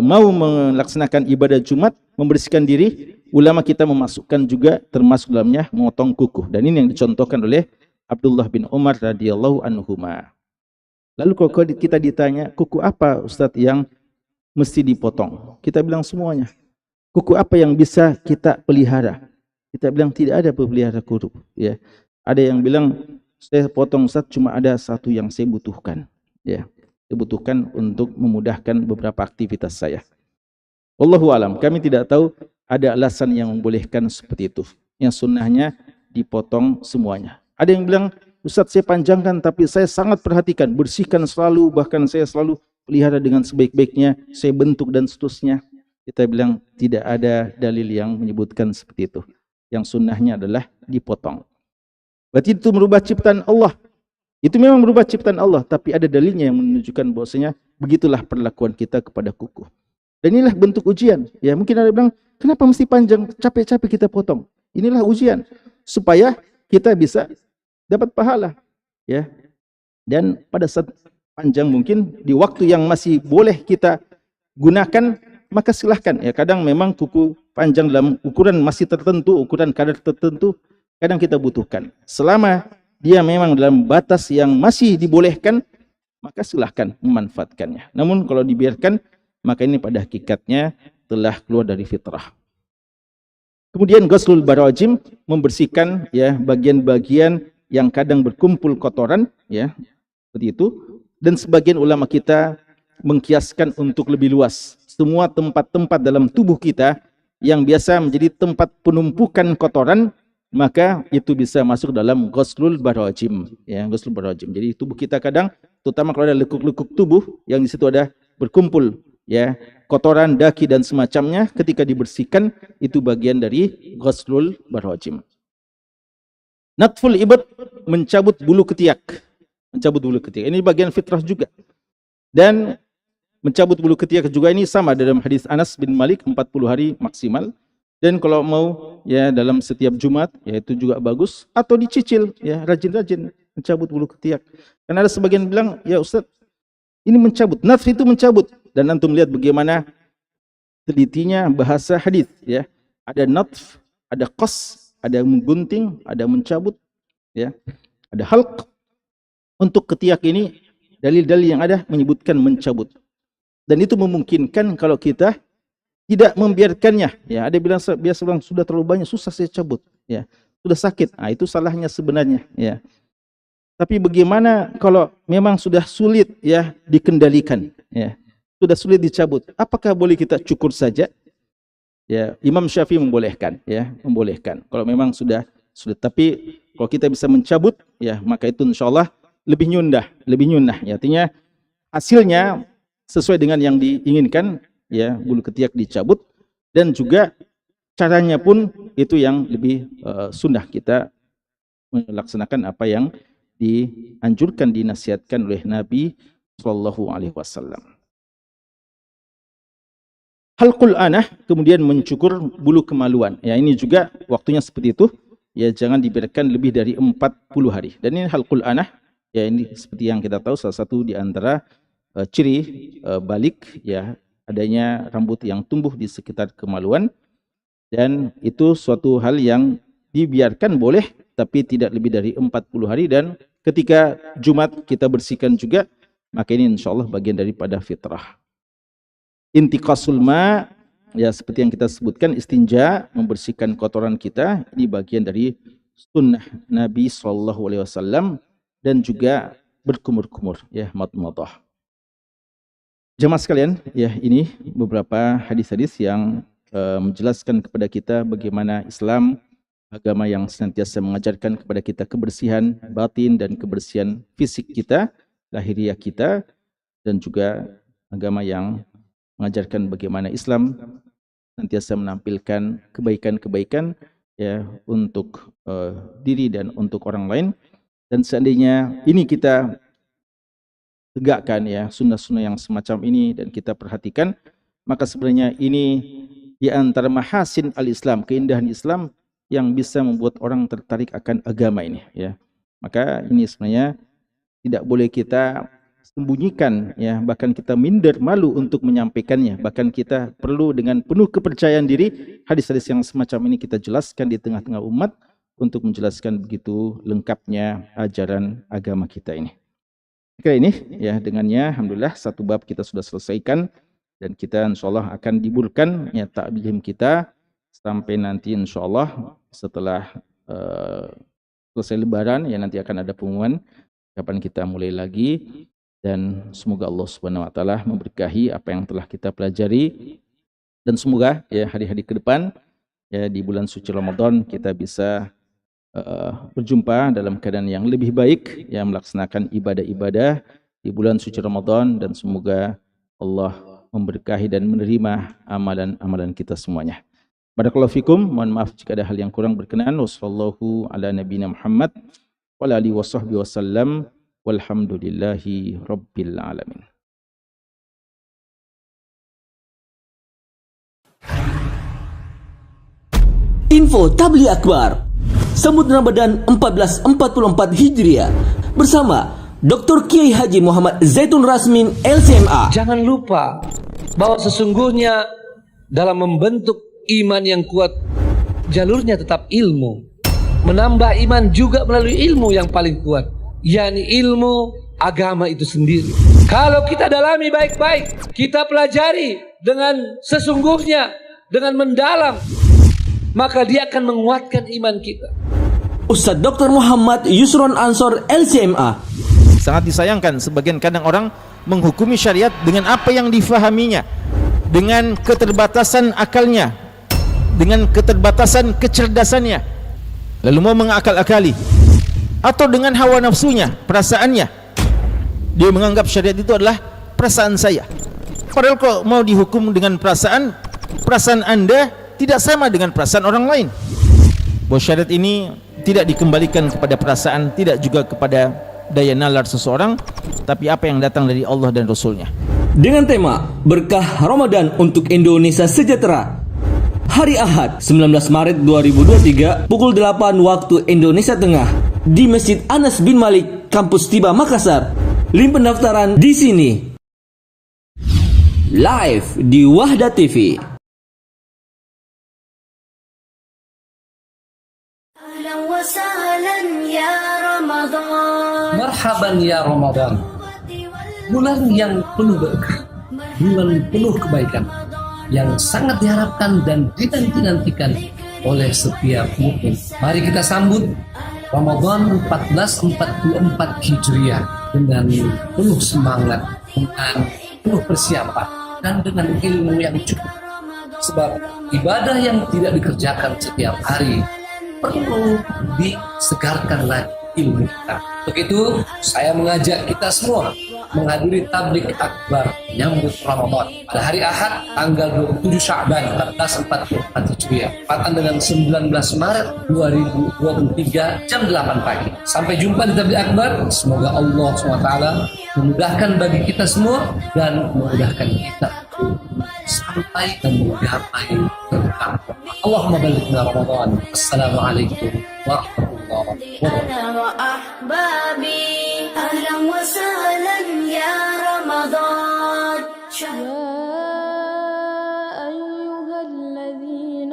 mau melaksanakan ibadah Jumat, membersihkan diri, ulama kita memasukkan juga termasuk dalamnya memotong kuku. Dan ini yang dicontohkan oleh Abdullah bin Umar radhiyallahu anhuma. Lalu kalau kita ditanya, kuku apa Ustadz yang mesti dipotong? Kita bilang semuanya. Kuku apa yang bisa kita pelihara? Kita bilang tidak ada pelihara kuku. Ya. Ada yang bilang, saya potong Ustadz cuma ada satu yang saya butuhkan. Ya. Dibutuhkan untuk memudahkan beberapa aktivitas saya. Wallahu alam, kami tidak tahu ada alasan yang membolehkan seperti itu. Yang sunnahnya dipotong semuanya. Ada yang bilang, Ustadz saya panjangkan tapi saya sangat perhatikan, bersihkan selalu, bahkan saya selalu pelihara dengan sebaik-baiknya, saya bentuk dan seterusnya. Kita bilang tidak ada dalil yang menyebutkan seperti itu. Yang sunnahnya adalah dipotong. Berarti itu merubah ciptaan Allah. Itu memang merubah ciptaan Allah, tapi ada dalilnya yang menunjukkan bahwasanya begitulah perlakuan kita kepada kuku. Dan inilah bentuk ujian. Ya, mungkin ada yang bilang, kenapa mesti panjang, capek-capek kita potong? Inilah ujian supaya kita bisa dapat pahala. Ya. Dan pada saat panjang mungkin di waktu yang masih boleh kita gunakan, maka silahkan. Ya, kadang memang kuku panjang dalam ukuran masih tertentu, ukuran kadar tertentu, kadang kita butuhkan. Selama dia memang dalam batas yang masih dibolehkan, maka silahkan memanfaatkannya. Namun kalau dibiarkan, maka ini pada hakikatnya telah keluar dari fitrah. Kemudian ghuslul barajim, membersihkan ya bagian-bagian yang kadang berkumpul kotoran, ya seperti itu. Dan sebagian ulama kita mengkiaskan untuk lebih luas. Semua tempat-tempat dalam tubuh kita yang biasa menjadi tempat penumpukan kotoran, maka itu bisa masuk dalam ghuslul barajim. Ya, ghuslul barajim. Jadi tubuh kita kadang, terutama kalau ada lekuk-lekuk tubuh yang di situ ada berkumpul ya kotoran, daki dan semacamnya, ketika dibersihkan itu bagian dari ghuslul barajim. Natful ibad, mencabut bulu ketiak. Mencabut bulu ketiak. Ini bagian fitrah juga. Dan mencabut bulu ketiak juga ini sama dalam hadis Anas bin Malik, 40 hari maksimal. Dan kalau mau ya dalam setiap Jumat, ya itu juga bagus. Atau dicicil, ya rajin-rajin mencabut bulu ketiak. Karena ada sebagian bilang, ya Ustaz, ini mencabut. Nafs itu mencabut. Dan antum lihat bagaimana telitinya bahasa hadis. Ya, ada natf, ada qas, ada menggunting, ada mencabut, ya, ada halq. Untuk ketiak ini dalil-dalil yang ada menyebutkan mencabut. Dan itu memungkinkan kalau kita tidak membiarkannya. Ya, ada bilang biasa bilang sudah terlalu banyak, susah saya cabut. Ya, sudah sakit. Nah, itu salahnya sebenarnya. Ya. Tapi bagaimana kalau memang sudah sulit ya dikendalikan? Ya, sudah sulit dicabut. Apakah boleh kita cukur saja? Ya, Imam Syafi'i membolehkan. Ya, membolehkan. Kalau memang sudah. Tapi kalau kita bisa mencabut, ya maka itu insya Allah lebih nyundah. Ya, artinya hasilnya sesuai dengan yang diinginkan, ya, bulu ketiak dicabut, dan juga caranya pun itu yang lebih sunnah, kita melaksanakan apa yang dianjurkan, dinasihatkan oleh Nabi Shallallahu Alaihi Wasallam. Halqul anah, kemudian mencukur bulu kemaluan. Ya, ini juga waktunya seperti itu. Ya, jangan dibiarkan lebih dari 40 hari. Dan ini halqul anah, ya ini seperti yang kita tahu salah satu di antara ciri balik, ya, adanya rambut yang tumbuh di sekitar kemaluan, dan itu suatu hal yang dibiarkan boleh tapi tidak lebih dari 40 hari, dan ketika Jumat kita bersihkan juga, maka ini insyaallah bagian daripada fitrah. Intiqasul ma, ya seperti yang kita sebutkan, istinja, membersihkan kotoran kita, ini bagian dari sunnah Nabi SAW, dan juga berkumur-kumur, ya, madmadah. Jemaah sekalian, ya ini beberapa hadis-hadis yang menjelaskan kepada kita bagaimana Islam, agama yang senantiasa mengajarkan kepada kita kebersihan batin dan kebersihan fisik kita, lahiriah kita, dan juga agama yang mengajarkan bagaimana Islam senantiasa menampilkan kebaikan-kebaikan, ya, untuk diri dan untuk orang lain. Dan seandainya ini kita tegakkan, ya, sunnah-sunnah yang semacam ini dan kita perhatikan, maka sebenarnya ini di antara mahasin al-Islam, keindahan Islam yang bisa membuat orang tertarik akan agama ini, ya. Maka ini sebenarnya tidak boleh kita sembunyikan, ya, bahkan kita minder, malu untuk menyampaikannya. Bahkan kita perlu dengan penuh kepercayaan diri hadis-hadis yang semacam ini kita jelaskan di tengah-tengah umat untuk menjelaskan begitu lengkapnya ajaran agama kita ini. Kira ini, ya, dengannya alhamdulillah satu bab kita sudah selesaikan, dan kita insyaallah akan diburkan, ya, ta'lim kita sampai nanti insyaallah setelah selesai lebaran, ya, nanti akan ada pengumuman kapan kita mulai lagi, dan semoga Allah Subhanahu wa taala memberkahi apa yang telah kita pelajari, dan semoga, ya, hari-hari ke depan, ya, di bulan suci Ramadan kita bisa berjumpa dalam keadaan yang lebih baik, ya, melaksanakan ibadah-ibadah di bulan suci Ramadan, dan semoga Allah memberkahi dan menerima amalan-amalan kita semuanya. Barakallahu fikum, mohon maaf jika ada hal yang kurang berkenan. Wassallallahu ala nabiyina Muhammad wa ala alihi washabbihi wasallam, walhamdulillahi rabbil alamin. Info Tabligh Akbar Sambut Ramadan 1444 Hijriah bersama Dr. Kiai Haji Muhammad Zaitun Rasmin LCMA. Jangan lupa bahwa sesungguhnya dalam membentuk iman yang kuat, jalurnya tetap ilmu. Menambah iman juga melalui ilmu yang paling kuat, yakni ilmu agama itu sendiri. Kalau kita dalami baik-baik, kita pelajari dengan sesungguhnya, dengan mendalam, maka dia akan menguatkan iman kita. Ustadz Dr. Muhammad Yusron Ansor LCMA. Sangat disayangkan sebagian kadang orang menghukumi syariat dengan apa yang difahaminya, dengan keterbatasan akalnya, dengan keterbatasan kecerdasannya, lalu mau mengakal-akali, atau dengan hawa nafsunya, perasaannya. Dia menganggap syariat itu adalah perasaan saya. Padahal kalau mau dihukum dengan perasaan Anda tidak sama dengan perasaan orang lain. Bahwa syariat ini tidak dikembalikan kepada perasaan, tidak juga kepada daya nalar seseorang, tapi apa yang datang dari Allah dan Rasulnya. Dengan tema Berkah Ramadan untuk Indonesia Sejahtera, hari Ahad 19 Maret 2023 pukul 8 waktu Indonesia Tengah di Masjid Anas bin Malik, Kampus Tiba, Makassar. Link pendaftaran di sini. Live di Wahda TV. أهلا وسهلا يا رمضان Marhaban ya Ramadan. Bulan yang penuh berkah, bulan penuh kebaikan, yang sangat diharapkan dan dinanti-nantikan oleh setiap mukmin. Mari kita sambut Ramadan 1444 Hijriah dengan penuh semangat, dengan penuh persiapan, dan dengan ilmu yang cukup. Sebab ibadah yang tidak dikerjakan setiap hari perlu disegarkan lagi ilmu kita. Untuk itu, saya mengajak kita semua menghadiri tablik akbar menyambut Ramadan pada hari Ahad tanggal 27 Sya'ban 1444 Hijriah, tepatan dengan 19 Maret 2023 jam 8 pagi. Sampai jumpa di tablik akbar. Semoga Allah SWT memudahkan bagi kita semua dan memudahkan kita sampai dan menggapai berkah. Allahumma balighna Ramadan. Assalamualaikum warahmatullahi wabarakatuh. أنا وأحبابي أهلا وسهلا يا رمضان يا أيها الذين